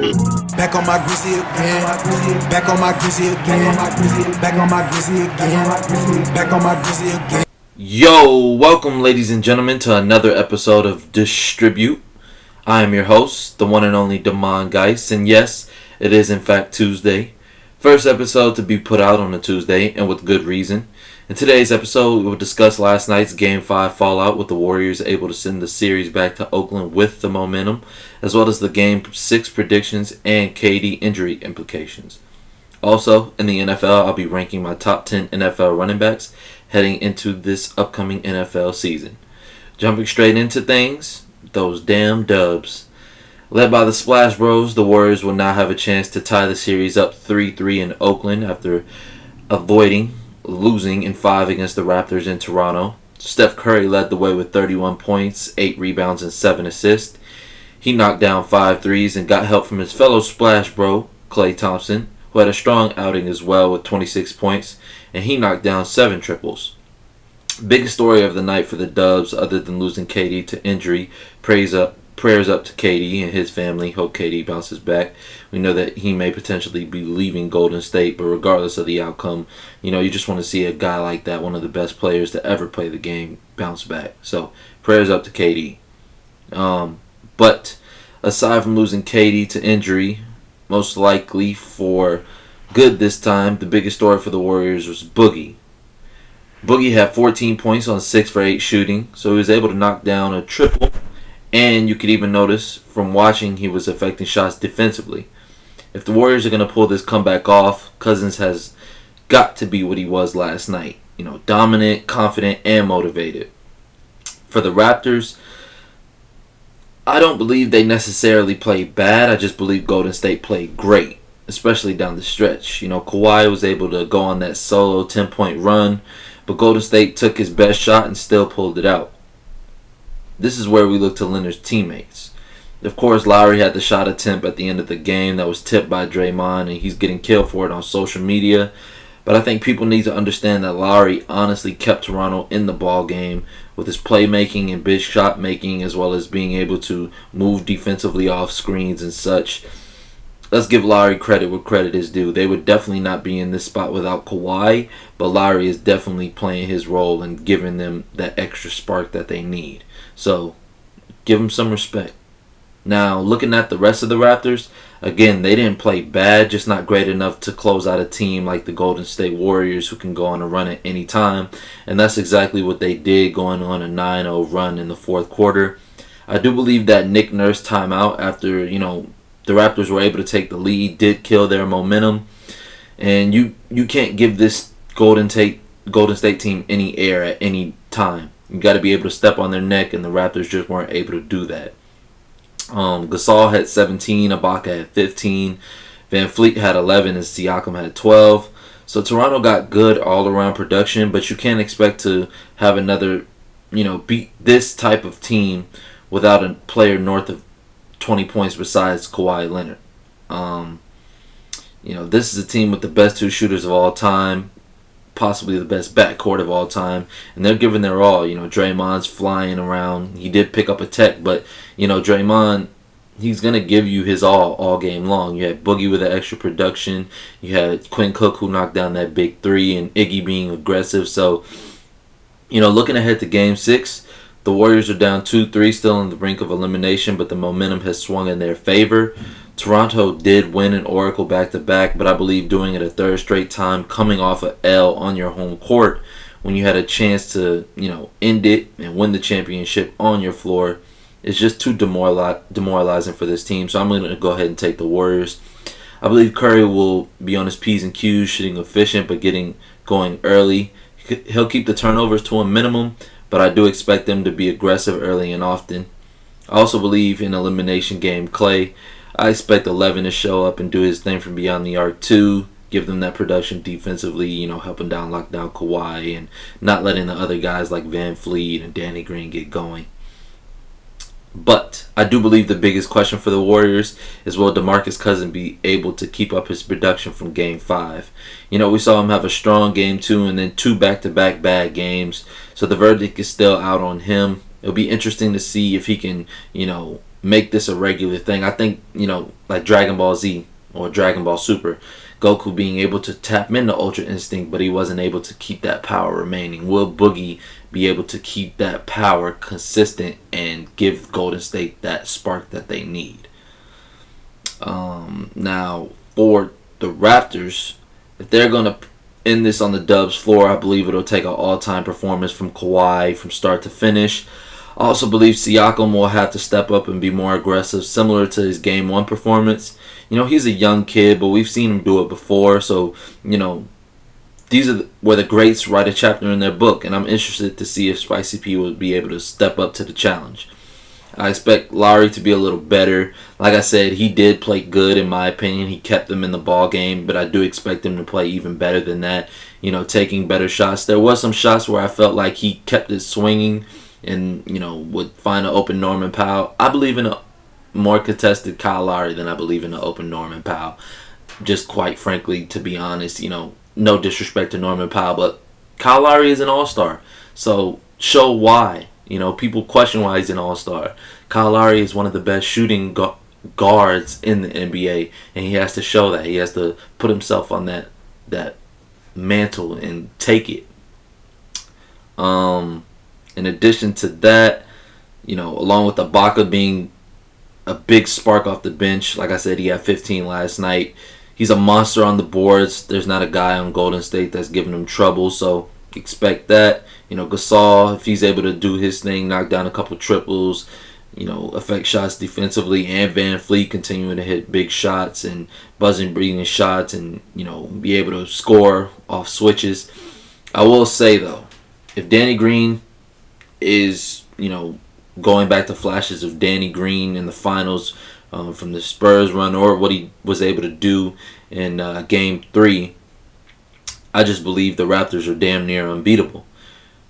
Back on my grizzly again. Back on my grizzly again. Back on my grizzly again. Back on my grizzly again. Yo, welcome ladies and gentlemen to another episode of Dishhhtribute. I am your host, the one and only Damon Geis, and yes, it is in fact Tuesday. First episode to be put out on a Tuesday, and with good reason. In today's episode, we will discuss last night's Game 5 fallout with the Warriors able to send the series back to Oakland with the momentum, as well as the Game 6 predictions and KD injury implications. Also, in the NFL, I'll be ranking my top 10 NFL running backs heading into this upcoming NFL season. Jumping straight into things, those damn dubs. Led by the Splash Bros, the Warriors will now have a chance to tie the series up 3-3 in Oakland after avoiding losing in 5 against the Raptors in Toronto. Steph Curry led the way with 31 points, 8 rebounds, and 7 assists. He knocked down 5 threes and got help from his fellow Splash Bro, Klay Thompson, who had a strong outing as well with 26 points, and he knocked down 7 triples. Biggest story of the night for the Dubs, other than losing KD to injury, prayers up to KD and his family. Hope KD bounces back. We know that he may potentially be leaving Golden State, but regardless of the outcome, you just want to see a guy like that, one of the best players to ever play the game, bounce back. So prayers up to KD. But aside from losing KD to injury, most likely for good this time, the biggest story for the Warriors was Boogie. Boogie had 14 points on 6 for 8 shooting, so he was able to knock down a triple. And you could even notice from watching he was affecting shots defensively. If the Warriors are going to pull this comeback off, Cousins has got to be what he was last night. Dominant, confident, and motivated. For the Raptors, I don't believe they necessarily played bad. I just believe Golden State played great, especially down the stretch. Kawhi was able to go on that solo 10-point run, but Golden State took his best shot and still pulled it out. This is where we look to Leonard's teammates. Of course, Lowry had the shot attempt at the end of the game that was tipped by Draymond, and he's getting killed for it on social media. But I think people need to understand that Lowry honestly kept Toronto in the ball game with his playmaking and big shot making, as well as being able to move defensively off screens and such. Let's give Lowry credit where credit is due. They would definitely not be in this spot without Kawhi, but Lowry is definitely playing his role and giving them that extra spark that they need. So, give him some respect. Now, looking at the rest of the Raptors, again, they didn't play bad, just not great enough to close out a team like the Golden State Warriors who can go on a run at any time. And that's exactly what they did, going on a 9-0 run in the fourth quarter. I do believe that Nick Nurse timeout after, the Raptors were able to take the lead did kill their momentum. And you can't give this Golden State team any air at any time. You got to be able to step on their neck, and the Raptors just weren't able to do that. Gasol had 17, Ibaka had 15, Van Fleet had 11, and Siakam had 12. So Toronto got good all-around production, but you can't expect to have another, beat this type of team without a player north of 20 points besides Kawhi Leonard. This is a team with the best 2 shooters of all time, possibly the best backcourt of all time, and they're giving their all. Draymond's flying around. He did pick up a tech, but Draymond, he's gonna give you his all game long. You had Boogie with the extra production. You had Quinn Cook who knocked down that big 3, and Iggy being aggressive. So, looking ahead to Game 6, the Warriors are down 2-3, still on the brink of elimination, but the momentum has swung in their favor. Toronto did win an Oracle back-to-back, but I believe doing it a third straight time, coming off an L on your home court, when you had a chance to, end it and win the championship on your floor, is just too demoralizing for this team. So I'm going to go ahead and take the Warriors. I believe Curry will be on his P's and Q's, shooting efficient, but getting going early. He'll keep the turnovers to a minimum, but I do expect them to be aggressive early and often. I also believe in elimination game Klay. I expect 11 to show up and do his thing from beyond the arc too. Give them that production defensively, helping lock down Kawhi and not letting the other guys like Van Fleet and Danny Green get going. But I do believe the biggest question for the Warriors is, will DeMarcus Cousins be able to keep up his production from Game 5? We saw him have a strong Game 2 and then 2 back-to-back bad games. So the verdict is still out on him. It'll be interesting to see if he can, make this a regular thing. I think, like Dragon Ball Z or Dragon Ball Super, Goku being able to tap into Ultra Instinct, but he wasn't able to keep that power remaining. Will Boogie be able to keep that power consistent and give Golden State that spark that they need? Now, for the Raptors, if they're going to end this on the Dubs floor, I believe it'll take an all-time performance from Kawhi from start to finish. I also believe Siakam will have to step up and be more aggressive, similar to his Game 1 performance. He's a young kid, but we've seen him do it before. So, these are where the greats write a chapter in their book, and I'm interested to see if Spicy P will be able to step up to the challenge. I expect Lowry to be a little better. Like I said, he did play good in my opinion. He kept them in the ball game, but I do expect him to play even better than that. Taking better shots. There was some shots where I felt like he kept it swinging and, would find an open Norman Powell. I believe in a more contested Kyle Lowry than I believe in an open Norman Powell. Just quite frankly, to be honest, no disrespect to Norman Powell, but Kyle Lowry is an all-star. So show why. People question why he's an all-star. Kyle Lowry is one of the best shooting guards in the NBA, and he has to show that. He has to put himself on that mantle and take it. In addition to that, along with Ibaka being a big spark off the bench, like I said, he had 15 last night. He's a monster on the boards. There's not a guy on Golden State that's giving him trouble, so expect that. Gasol, if he's able to do his thing, knock down a couple triples, affect shots defensively, and Van Fleet continuing to hit big shots and buzzing, breathing shots, and, be able to score off switches. I will say, though, if Danny Green is, going back to flashes of Danny Green in the finals from the Spurs run, or what he was able to do in Game 3, I just believe the Raptors are damn near unbeatable.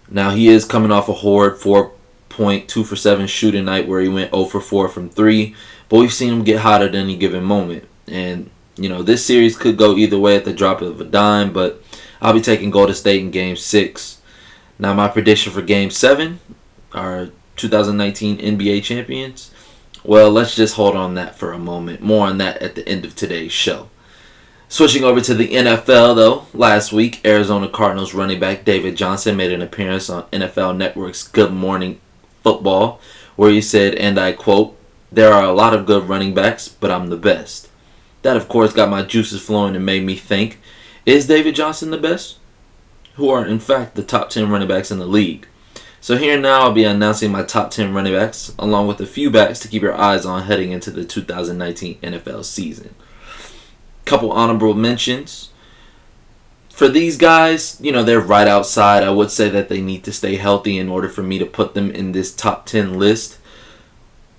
Now, he is coming off a horrid 4.2 for 7 shooting night where he went 0 for 4 from 3, but we've seen him get hot at any given moment. And, this series could go either way at the drop of a dime, but I'll be taking Golden State in Game 6. Now, my prediction for Game 7, our 2019 NBA champions, well, let's just hold on that for a moment. More on that at the end of today's show. Switching over to the NFL, though, last week, Arizona Cardinals running back David Johnson made an appearance on NFL Network's Good Morning Football, where he said, and I quote, "There are a lot of good running backs, but I'm the best." That, of course, got my juices flowing and made me think, is David Johnson the best? Who are, in fact, the top 10 running backs in the league? So here now I'll be announcing my top 10 running backs, along with a few backs to keep your eyes on heading into the 2019 NFL season. Couple honorable mentions. For these guys, they're right outside. I would say that they need to stay healthy in order for me to put them in this top 10 list.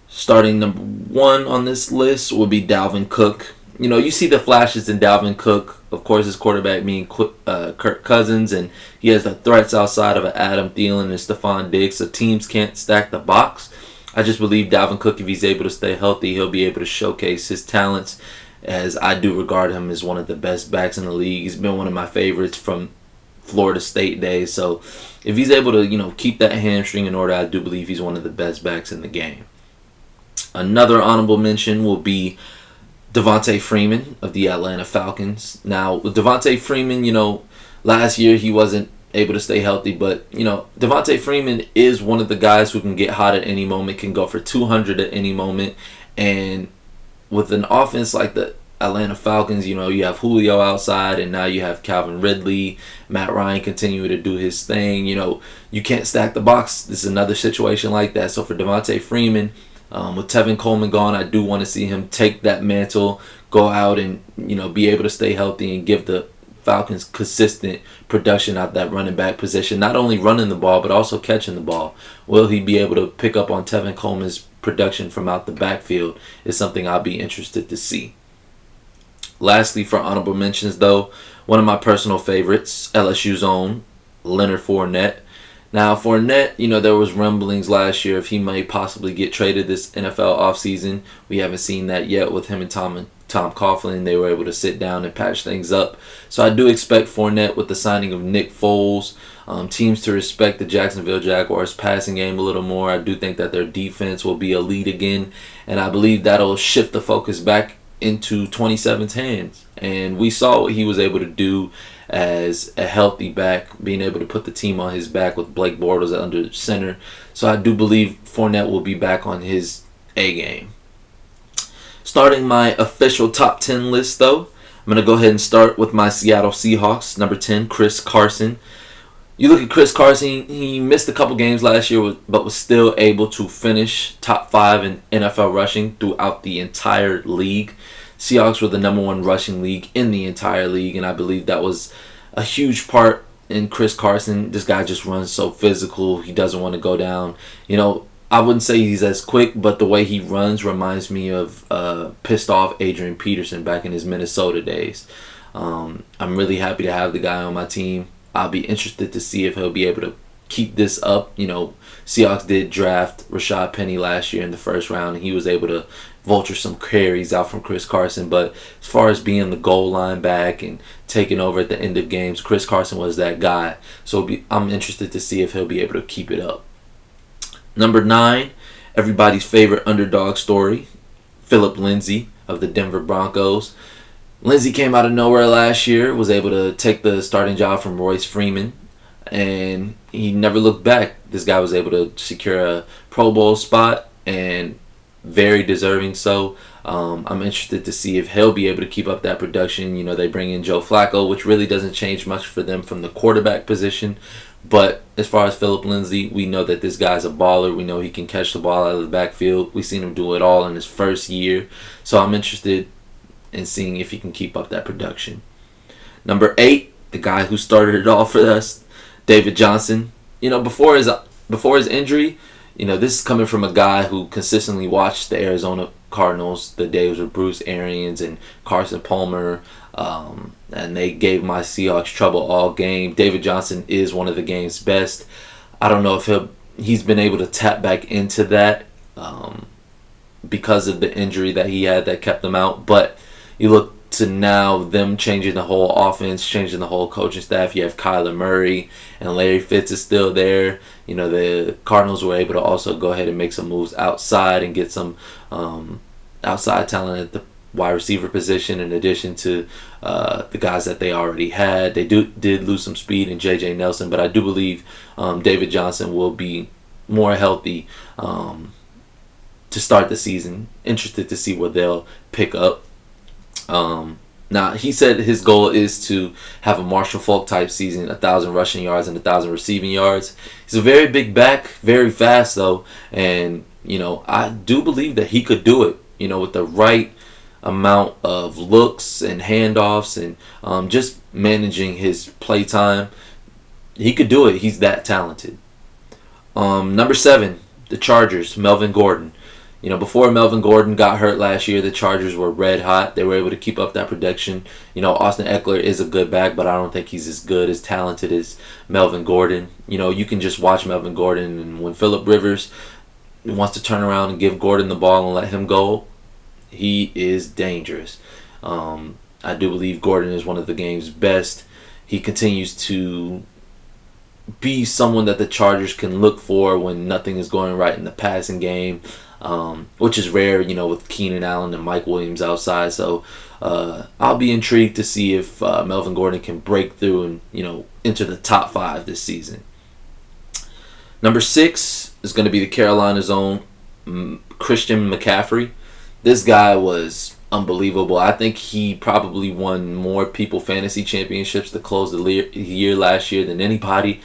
Starting number 1 on this list will be Dalvin Cook. You see the flashes in Dalvin Cook. Of course, his quarterback being Kirk Cousins, and he has the threats outside of Adam Thielen and Stephon Diggs, so teams can't stack the box. I just believe Dalvin Cook, if he's able to stay healthy, he'll be able to showcase his talents, as I do regard him as one of the best backs in the league. He's been one of my favorites from Florida State days, so if he's able to keep that hamstring in order, I do believe he's one of the best backs in the game. Another honorable mention will be Devontae Freeman of the Atlanta Falcons. Now, with Devontae Freeman, last year he wasn't able to stay healthy, but, Devontae Freeman is one of the guys who can get hot at any moment, can go for 200 at any moment, and with an offense like the Atlanta Falcons, you have Julio outside, and now you have Calvin Ridley, Matt Ryan continuing to do his thing. You can't stack the box. This is another situation like that. So for Devontae Freeman, with Tevin Coleman gone, I do want to see him take that mantle, go out and be able to stay healthy and give the Falcons consistent production out that running back position. Not only running the ball, but also catching the ball. Will he be able to pick up on Tevin Coleman's production from out the backfield is something I'll be interested to see. Lastly, for honorable mentions, though, one of my personal favorites, LSU's own Leonard Fournette. Now, Fournette, there was rumblings last year if he may possibly get traded this NFL offseason. We haven't seen that yet with him and Tom Tom Coughlin. They were able to sit down and patch things up. So I do expect Fournette, with the signing of Nick Foles, teams to respect the Jacksonville Jaguars passing game a little more. I do think that their defense will be elite again, and I believe that'll shift the focus back into 27's hands. And we saw what he was able to do as a healthy back, being able to put the team on his back with Blake Bortles under center. So I do believe Fournette will be back on his A game. Starting my official top 10 list, though, I'm going to go ahead and start with my Seattle Seahawks. Number 10, Chris Carson. You look at Chris Carson, he missed a couple games last year, but was still able to finish top 5 in NFL rushing throughout the entire league. Seahawks were the number 1 rushing league in the entire league, and I believe that was a huge part in Chris Carson. This guy just runs so physical. He doesn't want to go down. You know, I wouldn't say he's as quick, but the way he runs reminds me of pissed off Adrian Peterson back in his Minnesota days. I'm really happy to have the guy on my team. I'll be interested to see if he'll be able to keep this up. You know, Seahawks did draft Rashad Penny last year in the first round, and he was able to vulture some carries out from Chris Carson. But as far as being the goal line back and taking over at the end of games, Chris Carson was that guy. So I'm interested to see if he'll be able to keep it up. Number 9, everybody's favorite underdog story, Philip Lindsay of the Denver Broncos. Lindsay came out of nowhere last year, was able to take the starting job from Royce Freeman, and he never looked back. This guy was able to secure a Pro Bowl spot, and very deserving so. I'm interested to see if he'll be able to keep up that production. You know, they bring in Joe Flacco, which really doesn't change much for them from the quarterback position. But as far as Philip Lindsay, we know that this guy's a baller. We know he can catch the ball out of the backfield. We've seen him do it all in his first year. So I'm interested in seeing if he can keep up that production. Number 8, the guy who started it all for us, David Johnson. You know, before his injury, you know, this is coming from a guy who consistently watched the Arizona Cardinals, the days with Bruce Arians and Carson Palmer, and they gave my Seahawks trouble all game. David Johnson is one of the game's best. I don't know if he's been able to tap back into that because of the injury that he had that kept him out. But you look to now them changing the whole offense, changing the whole coaching staff. You have Kyler Murray and Larry Fitz is still there. You know, the Cardinals were able to also go ahead and make some moves outside and get some outside talent at the wide receiver position in addition to the guys that they already had. They did lose some speed in J.J. Nelson, but I do believe David Johnson will be more healthy to start the season. Interested to see what they'll pick up. Now, he said his goal is to have a Marshall Faulk type season, 1,000 rushing yards and 1,000 receiving yards. He's a very big back, very fast though, and you know, I do believe that he could do it. You know, with the right amount of looks and handoffs and just managing his play time, he could do it. He's that talented. Number 7, the Chargers, Melvin Gordon. You know, before Melvin Gordon got hurt last year, the Chargers were red hot. They were able to keep up that production. You know, Austin Eckler is a good back, but I don't think he's as good, as talented as Melvin Gordon. You know, you can just watch Melvin Gordon, and when Phillip Rivers wants to turn around and give Gordon the ball and let him go, he is dangerous. I do believe Gordon is one of the game's best. He continues to be someone that the Chargers can look for when nothing is going right in the passing game. Which is rare, you know, with Keenan Allen and Mike Williams outside. So I'll be intrigued to see if Melvin Gordon can break through and, you know, enter the top 5 this season. Number 6 is going to be the Carolina's own Christian McCaffrey. This guy was unbelievable. I think he probably won more people fantasy championships to close the year last year than anybody.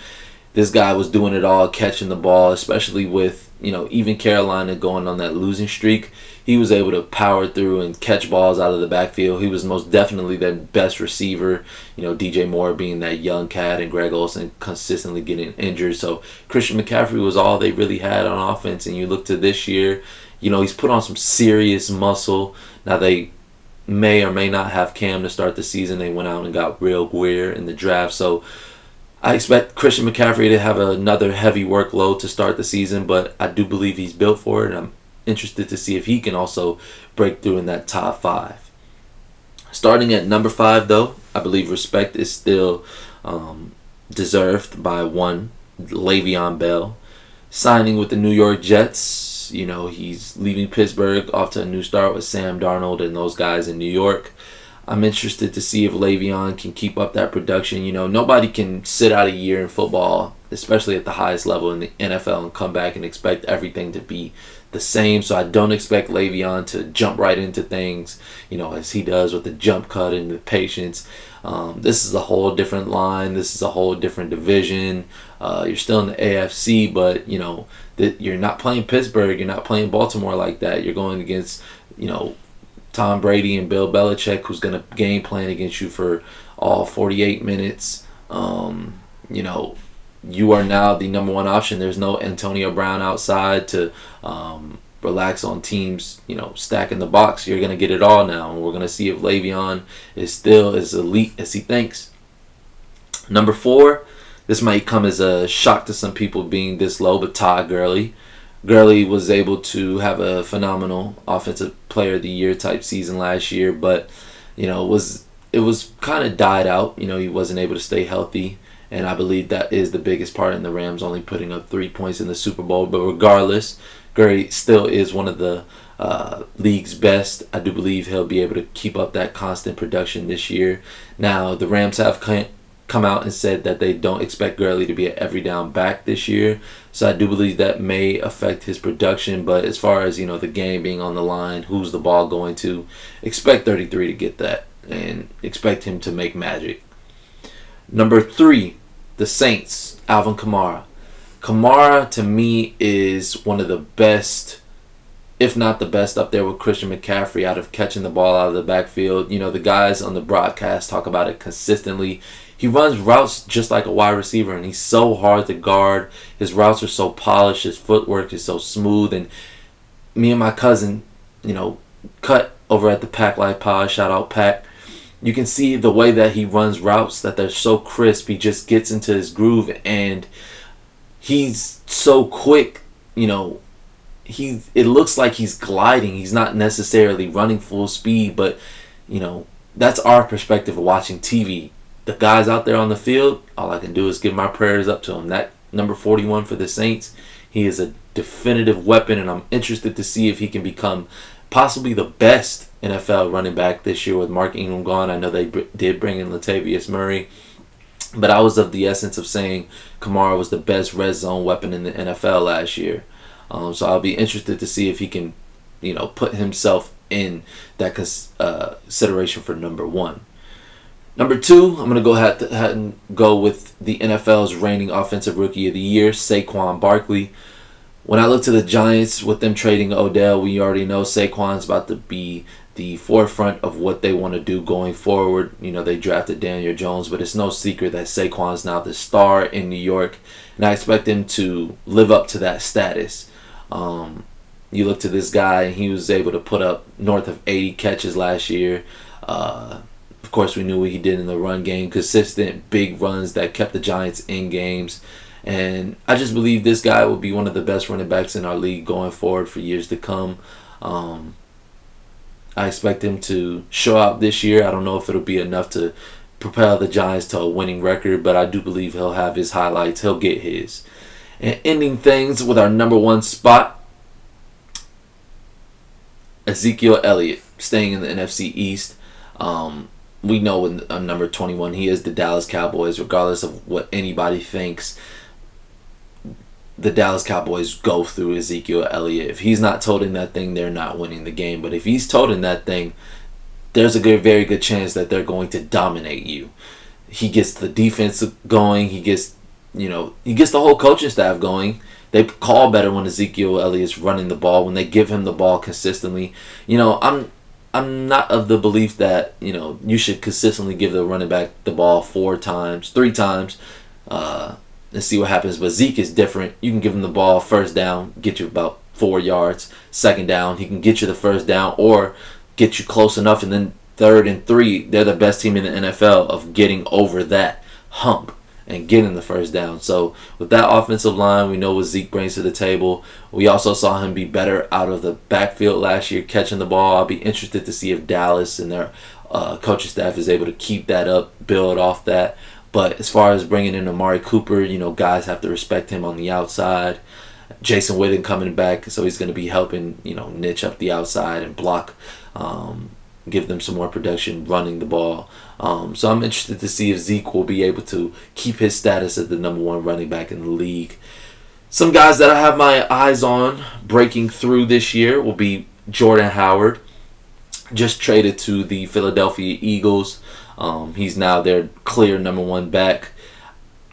This guy was doing it all, catching the ball, especially with, you know, even Carolina going on that losing streak. He was able to power through and catch balls out of the backfield. He was most definitely their best receiver. You know, DJ Moore being that young cat and Greg Olsen consistently getting injured. So Christian McCaffrey was all they really had on offense. And you look to this year, you know, he's put on some serious muscle. Now they may or may not have Cam to start the season. They went out and got Real Guer in the draft. So I expect Christian McCaffrey to have another heavy workload to start the season, but I do believe he's built for it, and I'm interested to see if he can also break through in that top 5. Starting at number 5, though, I believe respect is still deserved by one, Le'Veon Bell. Signing with the New York Jets, he's leaving Pittsburgh off to a new start with Sam Darnold and those guys in New York. I'm interested to see if Le'Veon can keep up that production. Nobody can sit out a year in football, especially at the highest level in the NFL, and come back and expect everything to be the same. So I don't expect Le'Veon to jump right into things, as he does with the jump cut and the patience. This is a whole different line. This is a whole different division. You're still in the AFC, but you're not playing Pittsburgh. You're not playing Baltimore like that. You're going against Tom Brady and Bill Belichick, who's going to game plan against you for all 48 minutes. You are now the number one option. There's no Antonio Brown outside to relax on teams, stacking the box. You're going to get it all now, and we're going to see if Le'Veon is still as elite as he thinks. Number 4, this might come as a shock to some people being this low, but Todd Gurley. Gurley was able to have a phenomenal Offensive Player of the Year type season last year, but it was kind of died out. He wasn't able to stay healthy, and I believe that is the biggest part in the Rams only putting up 3 points in the Super Bowl. But regardless, Gurley still is one of the league's best. I do believe he'll be able to keep up that constant production this year. Now, the Rams have come out and said that they don't expect Gurley to be an every down back this year. So I do believe that may affect his production. But as far as, the game being on the line, who's the ball going to, expect 33 to get that and expect him to make magic. Number 3, the Saints, Alvin Kamara. Kamara, to me, is one of the best, if not the best, up there with Christian McCaffrey out of catching the ball out of the backfield. The guys on the broadcast talk about it consistently. He runs routes just like a wide receiver, and he's so hard to guard. His routes are so polished. His footwork is so smooth. And me and my cousin, cut over at the PACT Life Pod, shout out PACT. You can see the way that he runs routes, that they're so crisp. He just gets into his groove, and he's so quick. It looks like he's gliding. He's not necessarily running full speed, but that's our perspective of watching TV. The guys out there on the field, all I can do is give my prayers up to him. That number 41 for the Saints, he is a definitive weapon, and I'm interested to see if he can become possibly the best NFL running back this year with Mark Ingram gone. I know they did bring in Latavius Murray, but I was of the essence of saying Kamara was the best red zone weapon in the NFL last year. So I'll be interested to see if he can, put himself in that consideration for number 1. Number 2, I'm going to go ahead and go with the NFL's reigning Offensive Rookie of the Year, Saquon Barkley. When I look to the Giants with them trading Odell, we already know Saquon's about to be the forefront of what they want to do going forward. They drafted Daniel Jones, but it's no secret that Saquon's now the star in New York, and I expect him to live up to that status. You look to this guy, and he was able to put up north of 80 catches last year. Of course, we knew what he did in the run game, consistent big runs that kept the Giants in games. And I just believe this guy will be one of the best running backs in our league going forward for years to come. I expect him to show out this year. I don't know if it'll be enough to propel the Giants to a winning record, but I do believe he'll have his highlights. He'll get his. And ending things with our number 1 spot, Ezekiel Elliott, staying in the NFC East. We know with number 21, he is the Dallas Cowboys. Regardless of what anybody thinks, the Dallas Cowboys go through Ezekiel Elliott. If he's not toting that thing, they're not winning the game. But if he's toting that thing, there's a very good chance that they're going to dominate you. He gets the defense going. He gets the whole coaching staff going. They call better when Ezekiel Elliott's running the ball, when they give him the ball consistently. I'm not of the belief that, you should consistently give the running back the ball 3 times, and see what happens. But Zeke is different. You can give him the ball first down, get you about 4 yards. Second down, he can get you the first down or get you close enough. And then 3rd and 3, they're the best team in the NFL of getting over that hump and getting the first down. So with that offensive line, we know what Zeke brings to the table. We also saw him be better out of the backfield last year, catching the ball. I'll be interested to see if Dallas and their coaching staff is able to keep that up, build off that. But as far as bringing in Amari Cooper, guys have to respect him on the outside. Jason Witten coming back, so he's going to be helping, niche up the outside and block, give them some more production running the ball. So I'm interested to see if Zeke will be able to keep his status as the number one running back in the league. Some guys that I have my eyes on breaking through this year will be Jordan Howard, just traded to the Philadelphia Eagles. He's now their clear number one back.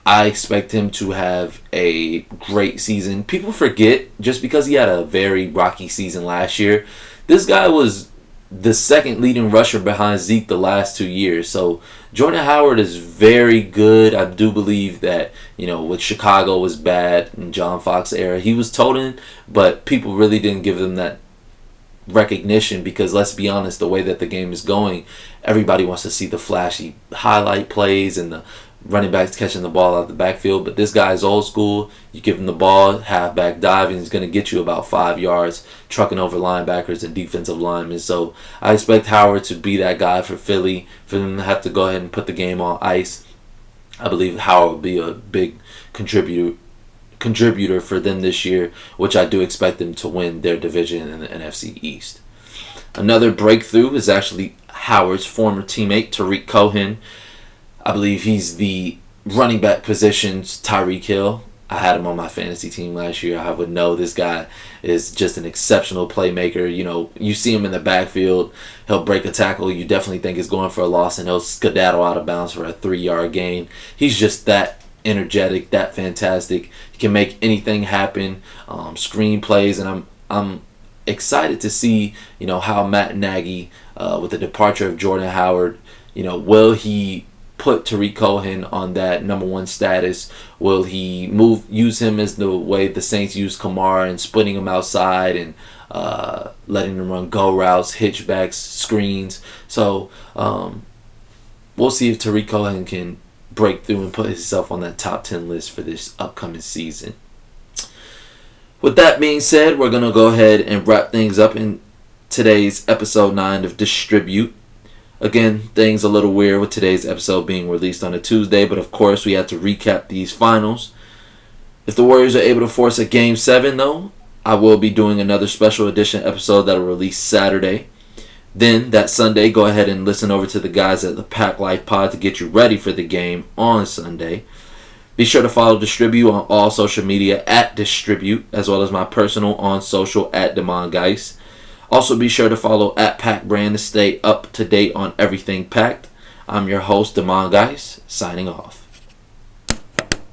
I expect him to have a great season. People forget, just because he had a very rocky season last year, this guy was the second leading rusher behind Zeke the last 2 years. So Jordan Howard is very good. I do believe that, with Chicago was bad in John Fox era, he was toting, but people really didn't give him that recognition because, let's be honest, the way that the game is going, everybody wants to see the flashy highlight plays and the running backs catching the ball out of the backfield. But this guy's old school. You give him the ball, halfback dive, and he's going to get you about 5 yards, trucking over linebackers and defensive linemen. So I expect Howard to be that guy for Philly, for them to have to go ahead and put the game on ice. I believe Howard will be a big contributor for them this year, which I do expect them to win their division in the NFC East. Another breakthrough is actually Howard's former teammate, Tariq Cohen. I believe he's the running back position's Tyreek Hill. I had him on my fantasy team last year. I would know this guy is just an exceptional playmaker. You see him in the backfield, he'll break a tackle you definitely think is going for a loss, and he'll skedaddle out of bounds for a 3-yard gain. He's just that energetic, that fantastic. He can make anything happen, screen plays, and I'm excited to see how Matt Nagy, with the departure of Jordan Howard, will he put Tariq Cohen on that number one status? Will he use him as the way the Saints use Kamara and splitting him outside and letting him run go routes, hitchbacks, screens? So we'll see if Tariq Cohen can break through and put himself on that top 10 list for this upcoming season. With that being said, we're going to go ahead and wrap things up in today's episode 9 of Dishhhtribute. Again, things a little weird with today's episode being released on a Tuesday, but of course we had to recap these finals. If the Warriors are able to force a Game 7, though, I will be doing another special edition episode that will release Saturday. Then, that Sunday, go ahead and listen over to the guys at the PACT Life Pod to get you ready for the game on Sunday. Be sure to follow Dishhtribute on all social media at Dishhtribute, as well as my personal on social at DemonGeist. Also, be sure to follow at PACT Brand to stay up to date on everything PACT. I'm your host, DemonGeist, signing off.